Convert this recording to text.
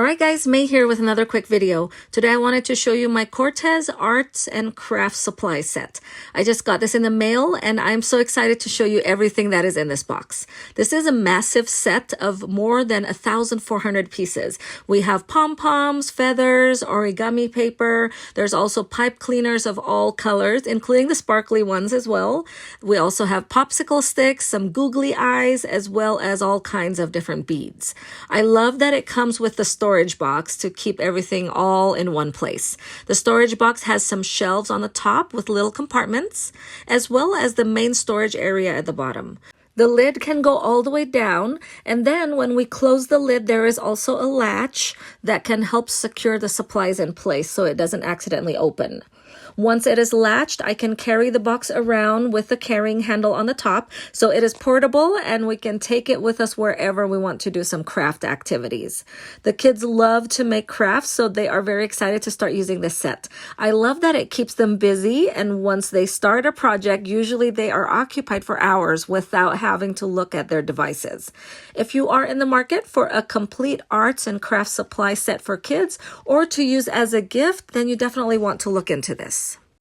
Alright guys, May here with another quick video. Today I wanted to show you my Cortez Arts and Crafts Supply set. I just got this in the mail and I'm so excited to show you everything that is in this box. This is a massive set of more than 1,400 pieces. We have pom-poms, feathers, origami paper. There's also pipe cleaners of all colors, including the sparkly ones as well. We also have popsicle sticks, some googly eyes, as well as all kinds of different beads. I love that it comes with the storage box to keep everything all in one place. The storage box has some shelves on the top with little compartments, as well as the main storage area at the bottom. The lid can go all the way down, and then when we close the lid, there is also a latch that can help secure the supplies in place so it doesn't accidentally open. Once it is latched, I can carry the box around with the carrying handle on the top, so it is portable and we can take it with us wherever we want to do some craft activities. The kids love to make crafts, so they are very excited to start using this set. I love that it keeps them busy, and once they start a project, usually they are occupied for hours without having to look at their devices. If you are in the market for a complete arts and crafts supply set for kids or to use as a gift, then you definitely want to look into this.